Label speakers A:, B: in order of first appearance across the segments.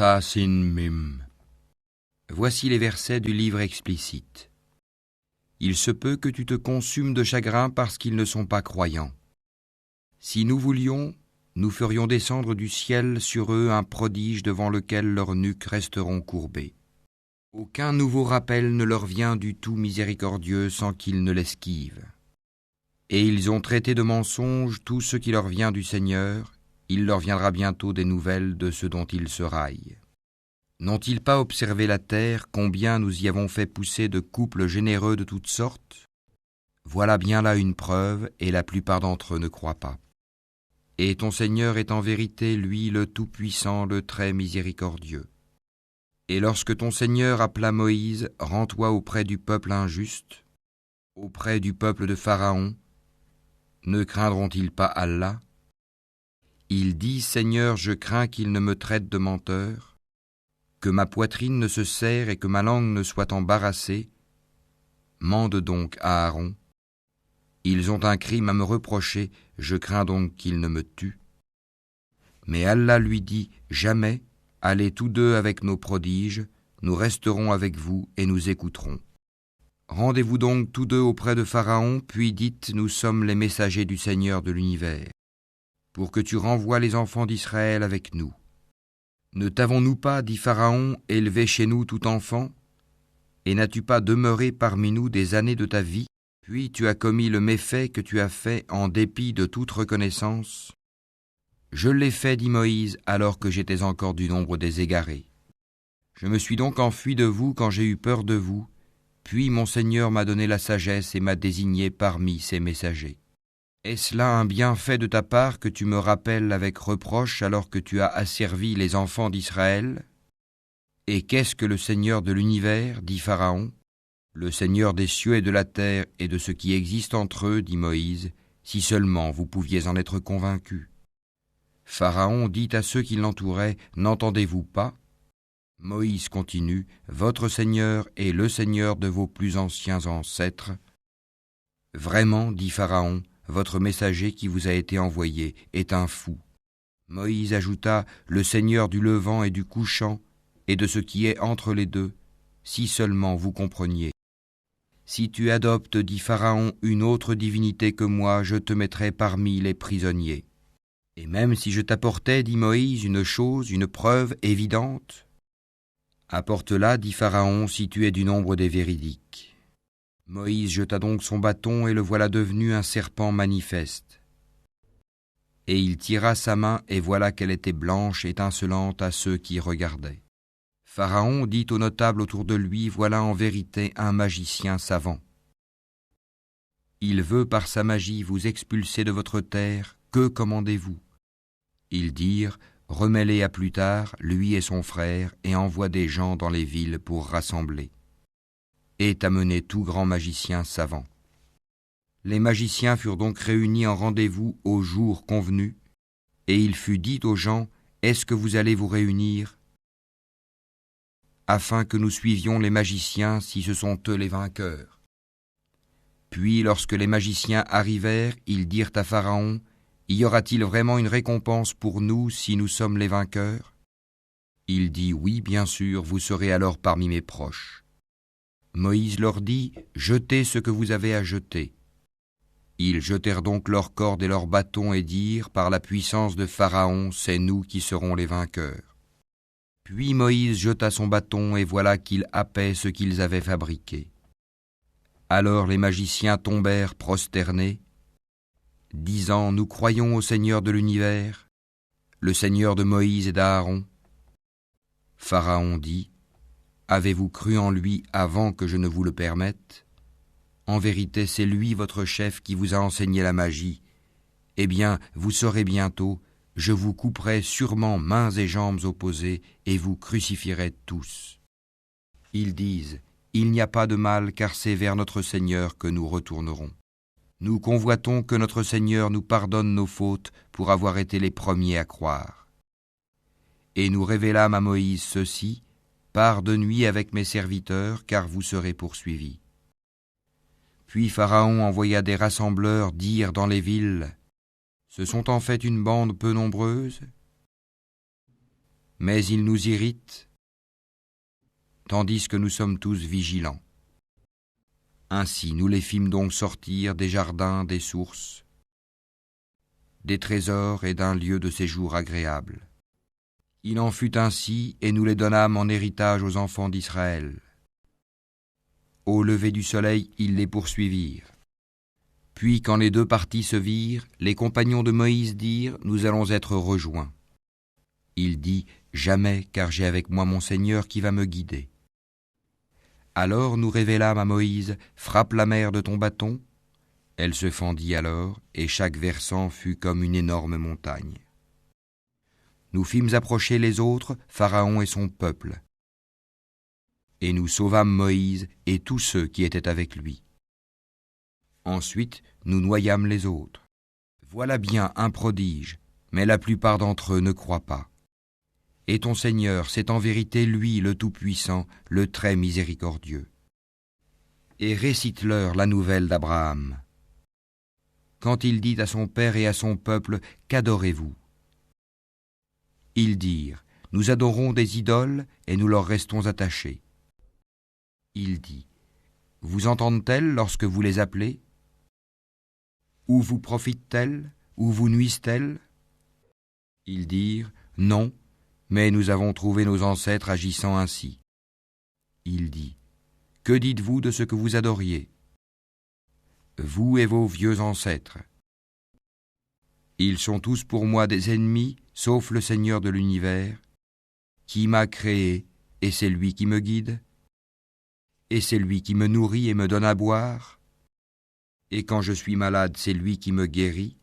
A: Ta-sin-mim. Voici les versets du livre explicite. Il se peut que tu te consumes de chagrin parce qu'ils ne sont pas croyants. Si nous voulions, nous ferions descendre du ciel sur eux un prodige devant lequel leurs nuques resteront courbées. Aucun nouveau rappel ne leur vient du tout miséricordieux sans qu'ils ne l'esquivent. Et ils ont traité de mensonge tout ce qui leur vient du Seigneur, il leur viendra bientôt des nouvelles de ce dont ils se raillent. N'ont-ils pas observé la terre, combien nous y avons fait pousser de couples généreux de toutes sortes ? Voilà bien là une preuve, et la plupart d'entre eux ne croient pas. Et ton Seigneur est en vérité, lui, le Tout-Puissant, le très miséricordieux. Et lorsque ton Seigneur appela Moïse, rends-toi auprès du peuple injuste, auprès du peuple de Pharaon, ne craindront-ils pas Allah ? Il dit, Seigneur, je crains qu'il ne me traite de menteur, que ma poitrine ne se serre et que ma langue ne soit embarrassée. Mande donc à Aaron. Ils ont un crime à me reprocher, je crains donc qu'ils ne me tuent. Mais Allah lui dit, jamais, allez tous deux avec nos prodiges, nous resterons avec vous et nous écouterons. Rendez-vous donc tous deux auprès de Pharaon, puis dites, nous sommes les messagers du Seigneur de l'univers, pour que tu renvoies les enfants d'Israël avec nous. Ne t'avons-nous pas, dit Pharaon, élevé chez nous tout enfant, et n'as-tu pas demeuré parmi nous des années de ta vie, puis tu as commis le méfait que tu as fait en dépit de toute reconnaissance ? Je l'ai fait, dit Moïse, alors que j'étais encore du nombre des égarés. Je me suis donc enfui de vous quand j'ai eu peur de vous, puis mon Seigneur m'a donné la sagesse et m'a désigné parmi ses messagers. Est-ce là un bienfait de ta part que tu me rappelles avec reproche alors que tu as asservi les enfants d'Israël ? Et qu'est-ce que le Seigneur de l'univers, dit Pharaon ? Le Seigneur des cieux et de la terre et de ce qui existe entre eux, dit Moïse, si seulement vous pouviez en être convaincus. Pharaon dit à ceux qui l'entouraient, n'entendez-vous pas ? Moïse continue, votre Seigneur est le Seigneur de vos plus anciens ancêtres. Vraiment, dit Pharaon, votre messager qui vous a été envoyé est un fou. Moïse ajouta, le Seigneur du levant et du couchant, et de ce qui est entre les deux, si seulement vous compreniez. Si tu adoptes, dit Pharaon, une autre divinité que moi, je te mettrai parmi les prisonniers. Et même si je t'apportais, dit Moïse, une chose, une preuve évidente, apporte-la, dit Pharaon, si tu es du nombre des véridiques. Moïse jeta donc son bâton et le voilà devenu un serpent manifeste. Et il tira sa main et voilà qu'elle était blanche, étincelante à ceux qui regardaient. Pharaon dit aux notables autour de lui, voilà en vérité un magicien savant. Il veut par sa magie vous expulser de votre terre, que commandez-vous ? Ils dirent, remets-les à plus tard, lui et son frère, et envoie des gens dans les villes pour rassembler. Et amené tout grand magicien savant. Les magiciens furent donc réunis en rendez-vous au jour convenu, et il fut dit aux gens, est-ce que vous allez vous réunir ? Afin que nous suivions les magiciens si ce sont eux les vainqueurs. Puis lorsque les magiciens arrivèrent, ils dirent à Pharaon, y aura-t-il vraiment une récompense pour nous si nous sommes les vainqueurs ? Il dit, oui, bien sûr, vous serez alors parmi mes proches. Moïse leur dit, jetez ce que vous avez à jeter. Ils jetèrent donc leurs cordes et leurs bâtons et dirent, par la puissance de Pharaon, c'est nous qui serons les vainqueurs. Puis Moïse jeta son bâton et voilà qu'il happait ce qu'ils avaient fabriqué. Alors les magiciens tombèrent prosternés, disant, nous croyons au Seigneur de l'univers, le Seigneur de Moïse et d'Aaron. Pharaon dit, avez-vous cru en lui avant que je ne vous le permette ? En vérité, c'est lui votre chef qui vous a enseigné la magie. Eh bien, vous saurez bientôt, je vous couperai sûrement mains et jambes opposées et vous crucifierez tous. Ils disent, il n'y a pas de mal car c'est vers notre Seigneur que nous retournerons. Nous convoitons que notre Seigneur nous pardonne nos fautes pour avoir été les premiers à croire. Et nous révélâmes à Moïse ceci, pars de nuit avec mes serviteurs car vous serez poursuivis. Puis Pharaon envoya des rassembleurs dire dans les villes, ce sont en fait une bande peu nombreuse ? mais il nous irrite, tandis que nous sommes tous vigilants. Ainsi nous les fîmes donc sortir des jardins, des sources, des trésors et d'un lieu de séjour agréable. Il en fut ainsi, et nous les donnâmes en héritage aux enfants d'Israël. Au lever du soleil, ils les poursuivirent. Puis, quand les deux parties se virent, les compagnons de Moïse dirent : Nous allons être rejoints. Il dit : Jamais, car j'ai avec moi mon Seigneur qui va me guider. Alors nous révélâmes à Moïse : Frappe la mer de ton bâton. Elle se fendit alors, et chaque versant fut comme une énorme montagne. Nous fîmes approcher les autres, Pharaon et son peuple. Et nous sauvâmes Moïse et tous ceux qui étaient avec lui. Ensuite, nous noyâmes les autres. Voilà bien un prodige, mais la plupart d'entre eux ne croient pas. Et ton Seigneur, c'est en vérité lui le Tout-Puissant, le très miséricordieux. Et récite-leur la nouvelle d'Abraham. Quand il dit à son père et à son peuple : Qu'adorez-vous ? Ils dirent : Nous adorons des idoles et nous leur restons attachés. Il dit : Vous entendent-elles lorsque vous les appelez ? Ou vous profitent-elles ? Ou vous nuisent-elles ? Ils dirent : Non, mais nous avons trouvé nos ancêtres agissant ainsi. Il dit : Que dites-vous de ce que vous adoriez ? Vous et vos vieux ancêtres. Ils sont tous pour moi des ennemis, sauf le Seigneur de l'univers, qui m'a créé, et c'est lui qui me guide, et c'est lui qui me nourrit et me donne à boire, et quand je suis malade, c'est lui qui me guérit,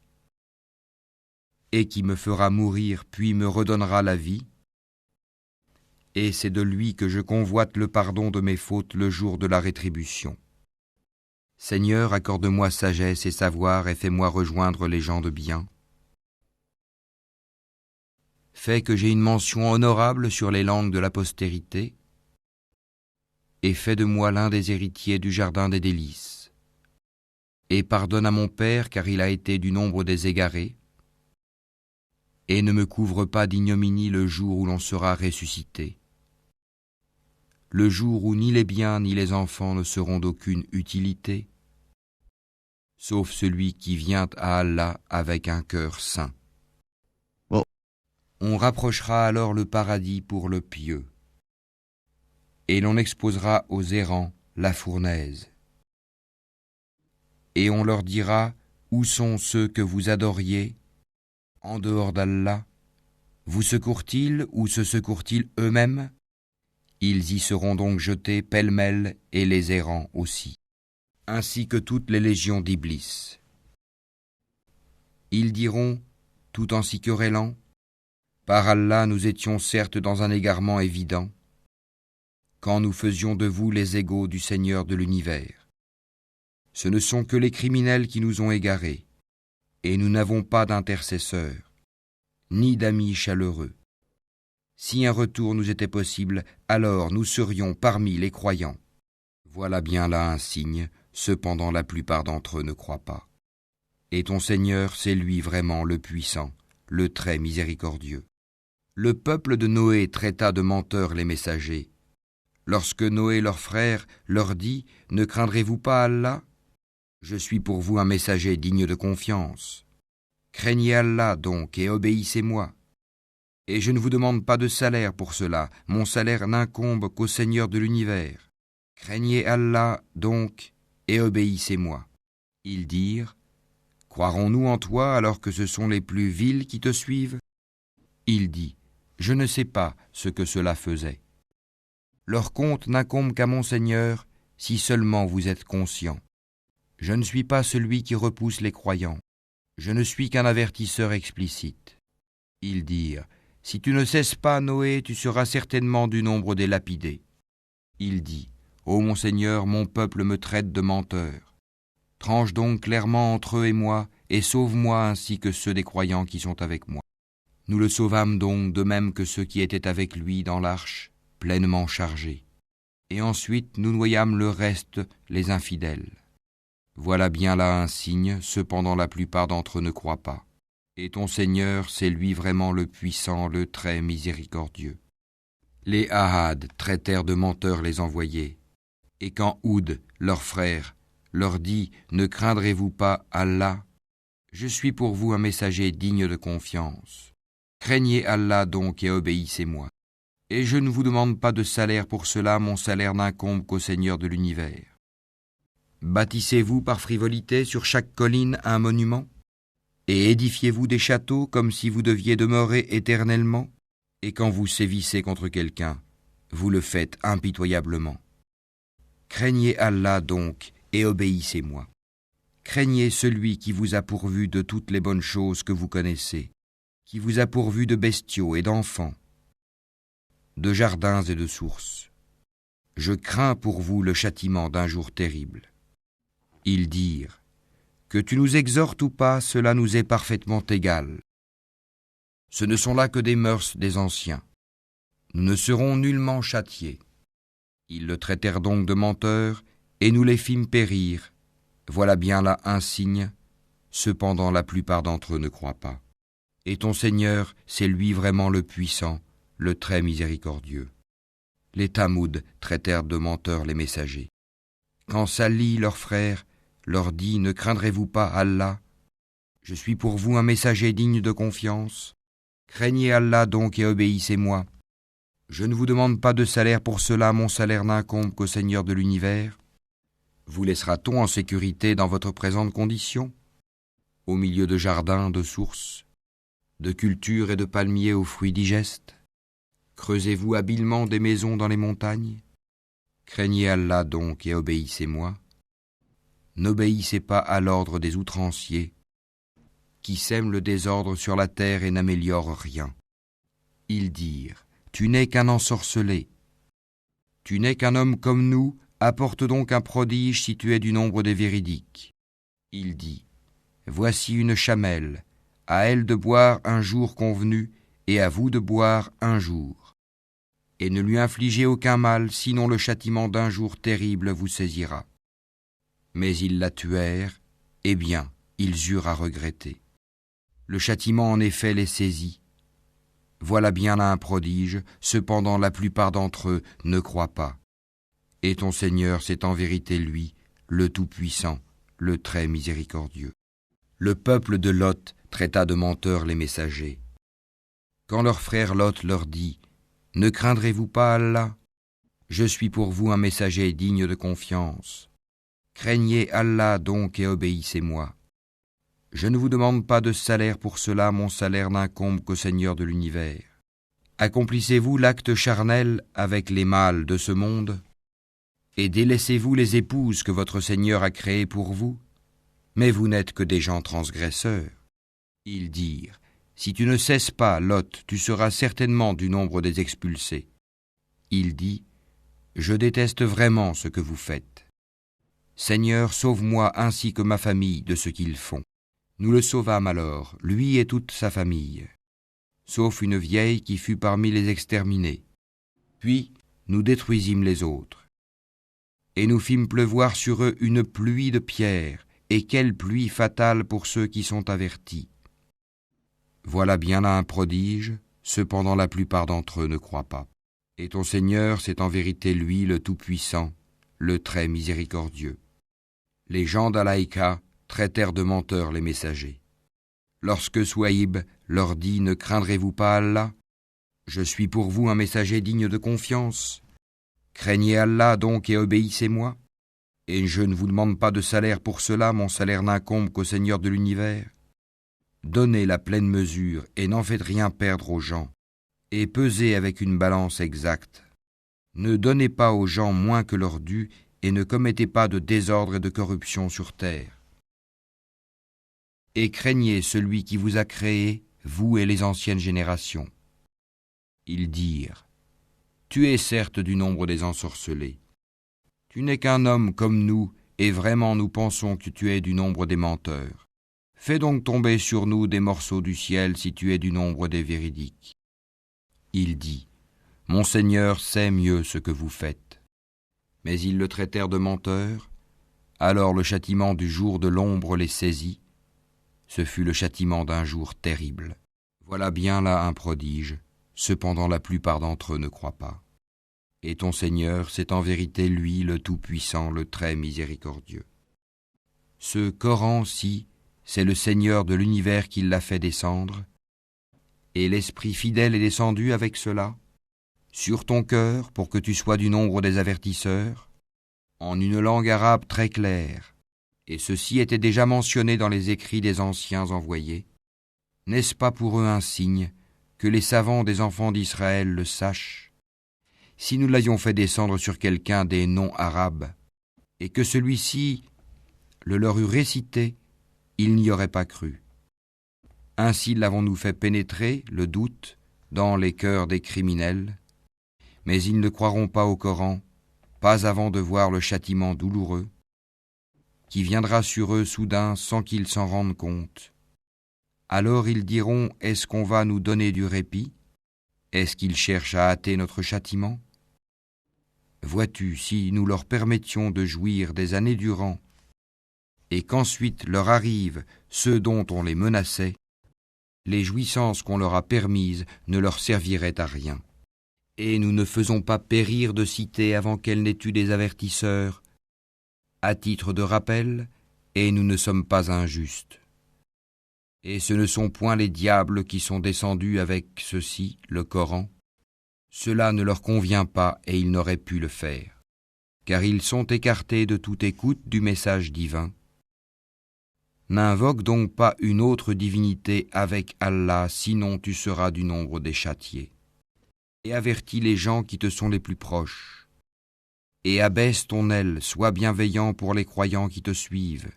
A: et qui me fera mourir puis me redonnera la vie, et c'est de lui que je convoite le pardon de mes fautes le jour de la rétribution. Seigneur, accorde-moi sagesse et savoir et fais-moi rejoindre les gens de bien. Fais que j'ai une mention honorable sur les langues de la postérité, et fais de moi l'un des héritiers du jardin des délices. Et pardonne à mon père, car il a été du nombre des égarés, et ne me couvre pas d'ignominie le jour où l'on sera ressuscité, le jour où ni les biens ni les enfants ne seront d'aucune utilité, sauf celui qui vient à Allah avec un cœur saint. On rapprochera alors le paradis pour le pieux, et l'on exposera aux errants la fournaise. Et on leur dira : Où sont ceux que vous adoriez en dehors d'Allah ? Vous secourent-ils ou se secourent-ils eux-mêmes ? Ils y seront donc jetés pêle-mêle, et les errants aussi, ainsi que toutes les légions d'Iblis. Ils diront, tout en s'y querellant : Par Allah, nous étions certes dans un égarement évident, quand nous faisions de vous les égaux du Seigneur de l'univers. Ce ne sont que les criminels qui nous ont égarés, et nous n'avons pas d'intercesseurs, ni d'amis chaleureux. Si un retour nous était possible, alors nous serions parmi les croyants. Voilà bien là un signe, cependant la plupart d'entre eux ne croient pas. Et ton Seigneur, c'est lui vraiment le puissant, le très miséricordieux. Le peuple de Noé traita de menteurs les messagers. Lorsque Noé leur frère leur dit : Ne craindrez-vous pas Allah ? Je suis pour vous un messager digne de confiance. Craignez Allah donc et obéissez-moi. Et je ne vous demande pas de salaire pour cela, mon salaire n'incombe qu'au Seigneur de l'univers. Craignez Allah donc et obéissez-moi. Ils dirent : Croirons-nous en toi alors que ce sont les plus vils qui te suivent ? Il dit : Je ne sais pas ce que cela faisait. Leur compte n'incombe qu'à mon Seigneur, si seulement vous êtes conscients. Je ne suis pas celui qui repousse les croyants. Je ne suis qu'un avertisseur explicite. Ils dirent : Si tu ne cesses pas, Noé, tu seras certainement du nombre des lapidés. Il dit : Ô mon Seigneur, mon peuple me traite de menteur. Tranche donc clairement entre eux et moi, et sauve-moi ainsi que ceux des croyants qui sont avec moi. Nous le sauvâmes donc de même que ceux qui étaient avec lui dans l'arche, pleinement chargés. Et ensuite nous noyâmes le reste, les infidèles. Voilà bien là un signe, cependant la plupart d'entre eux ne croient pas. Et ton Seigneur, c'est lui vraiment le puissant, le très miséricordieux. Les Ahad traitèrent de menteurs les envoyés. Et quand Houd, leur frère, leur dit « Ne craindrez-vous pas Allah ? Je suis pour vous un messager digne de confiance. Craignez Allah donc et obéissez-moi. Et je ne vous demande pas de salaire pour cela, mon salaire n'incombe qu'au Seigneur de l'univers. Bâtissez-vous par frivolité sur chaque colline un monument ? Et édifiez-vous des châteaux comme si vous deviez demeurer éternellement ? Et quand vous sévissez contre quelqu'un, vous le faites impitoyablement. Craignez Allah donc et obéissez-moi. Craignez celui qui vous a pourvu de toutes les bonnes choses que vous connaissez, qui vous a pourvu de bestiaux et d'enfants, de jardins et de sources. Je crains pour vous le châtiment d'un jour terrible. Ils dirent, que tu nous exhortes ou pas, cela nous est parfaitement égal. Ce ne sont là que des mœurs des anciens. Nous ne serons nullement châtiés. Ils le traitèrent donc de menteur, et nous les fîmes périr. Voilà bien là un signe. Cependant la plupart d'entre eux ne croient pas. Et ton Seigneur, c'est lui vraiment le puissant, le très miséricordieux. Les Tamoud traitèrent de menteurs les messagers. Quand Salih, leur frère, leur dit « Ne craindrez-vous pas Allah ? Je suis pour vous un messager digne de confiance. Craignez Allah donc et obéissez-moi. Je ne vous demande pas de salaire pour cela, mon salaire n'incombe qu'au Seigneur de l'univers. Vous laissera-t-on en sécurité dans votre présente condition, au milieu de jardins, de sources, de cultures et de palmiers aux fruits digestes? Creusez-vous habilement des maisons dans les montagnes? Craignez Allah donc et obéissez-moi. N'obéissez pas à l'ordre des outranciers, qui sèment le désordre sur la terre et n'améliorent rien. Ils dirent, tu n'es qu'un ensorcelé. Tu n'es qu'un homme comme nous, apporte donc un prodige si tu es du nombre des véridiques. Il dit, voici une chamelle, à elle de boire un jour convenu, et à vous de boire un jour. Et ne lui infligez aucun mal, sinon le châtiment d'un jour terrible vous saisira. Mais ils la tuèrent, eh bien, ils eurent à regretter. Le châtiment en effet les saisit. Voilà bien là un prodige, cependant la plupart d'entre eux ne croient pas. Et ton Seigneur, c'est en vérité lui, le Tout-Puissant, le très miséricordieux. Le peuple de Lot traita de menteurs les messagers. Quand leur frère Lot leur dit, « Ne craindrez-vous pas Allah ? Je suis pour vous un messager digne de confiance. Craignez Allah donc et obéissez-moi. Je ne vous demande pas de salaire pour cela, mon salaire n'incombe qu'au Seigneur de l'univers. Accomplissez-vous l'acte charnel avec les mâles de ce monde, et délaissez-vous les épouses que votre Seigneur a créées pour vous, mais vous n'êtes que des gens transgresseurs. » Ils dirent, « Si tu ne cesses pas, Lot, tu seras certainement du nombre des expulsés. » Il dit, « Je déteste vraiment ce que vous faites. Seigneur, sauve-moi ainsi que ma famille de ce qu'ils font. » Nous le sauvâmes alors, lui et toute sa famille, sauf une vieille qui fut parmi les exterminés. Puis nous détruisîmes les autres. Et nous fîmes pleuvoir sur eux une pluie de pierres, et quelle pluie fatale pour ceux qui sont avertis. Voilà bien là un prodige, cependant la plupart d'entre eux ne croient pas. Et ton Seigneur, c'est en vérité lui le Tout-Puissant, le très miséricordieux. Les gens d'Alaïka traitèrent de menteurs les messagers. Lorsque Souaïb leur dit « Ne craindrez-vous pas Allah ? Je suis pour vous un messager digne de confiance. Craignez Allah donc et obéissez-moi. Et je ne vous demande pas de salaire pour cela, mon salaire n'incombe qu'au Seigneur de l'univers. Donnez la pleine mesure et n'en faites rien perdre aux gens, et pesez avec une balance exacte. Ne donnez pas aux gens moins que leur dû et ne commettez pas de désordre et de corruption sur terre. Et craignez celui qui vous a créé, vous et les anciennes générations. » Ils dirent, « Tu es certes du nombre des ensorcelés. Tu n'es qu'un homme comme nous, et vraiment nous pensons que tu es du nombre des menteurs. Fais donc tomber sur nous des morceaux du ciel si tu es du nombre des véridiques. » Il dit, « Mon Seigneur sait mieux ce que vous faites. » Mais ils le traitèrent de menteur. Alors le châtiment du jour de l'ombre les saisit. Ce fut le châtiment d'un jour terrible. Voilà bien là un prodige, cependant la plupart d'entre eux ne croient pas. Et ton Seigneur, c'est en vérité lui le Tout-Puissant, le très miséricordieux. Ce Coran-ci, c'est le Seigneur de l'univers qui l'a fait descendre, et l'Esprit fidèle est descendu avec cela, sur ton cœur pour que tu sois du nombre des avertisseurs, en une langue arabe très claire, et ceci était déjà mentionné dans les écrits des anciens envoyés. N'est-ce pas pour eux un signe que les savants des enfants d'Israël le sachent? Si nous l'avions fait descendre sur quelqu'un des non-arabes, et que celui-ci le leur eût récité, ils n'y auraient pas cru. Ainsi l'avons-nous fait pénétrer, le doute, dans les cœurs des criminels, mais ils ne croiront pas au Coran, pas avant de voir le châtiment douloureux, qui viendra sur eux soudain sans qu'ils s'en rendent compte. Alors ils diront, est-ce qu'on va nous donner du répit? Est-ce qu'ils cherchent à hâter notre châtiment? Vois-tu, si nous leur permettions de jouir des années durant, et qu'ensuite leur arrivent ceux dont on les menaçait, les jouissances qu'on leur a permises ne leur serviraient à rien. Et nous ne faisons pas périr de cité avant qu'elle n'ait eu des avertisseurs, à titre de rappel, et nous ne sommes pas injustes. Et ce ne sont point les diables qui sont descendus avec ceci, le Coran. Cela ne leur convient pas et ils n'auraient pu le faire, car ils sont écartés de toute écoute du message divin. N'invoque donc pas une autre divinité avec Allah, sinon tu seras du nombre des châtiés. Et avertis les gens qui te sont les plus proches. Et abaisse ton aile, sois bienveillant pour les croyants qui te suivent.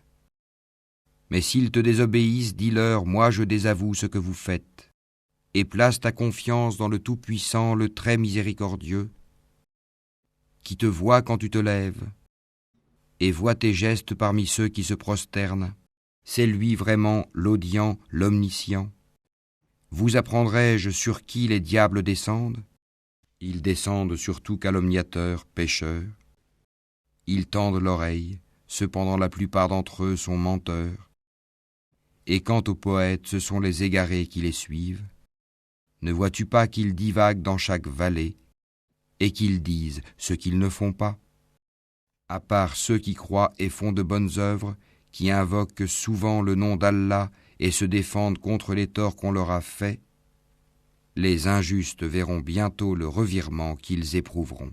A: Mais s'ils te désobéissent, dis-leur, moi je désavoue ce que vous faites. Et place ta confiance dans le Tout-Puissant, le très miséricordieux, qui te voit quand tu te lèves, et voit tes gestes parmi ceux qui se prosternent. C'est lui vraiment l'audient, l'omniscient. Vous apprendrai-je sur qui les diables descendent? Ils descendent sur tout calomniateur, pécheur. Ils tendent l'oreille, cependant la plupart d'entre eux sont menteurs. Et quant aux poètes, ce sont les égarés qui les suivent. Ne vois-tu pas qu'ils divaguent dans chaque vallée, et qu'ils disent ce qu'ils ne font pas? À part ceux qui croient et font de bonnes œuvres, qui invoquent souvent le nom d'Allah et se défendent contre les torts qu'on leur a faits, les injustes verront bientôt le revirement qu'ils éprouveront.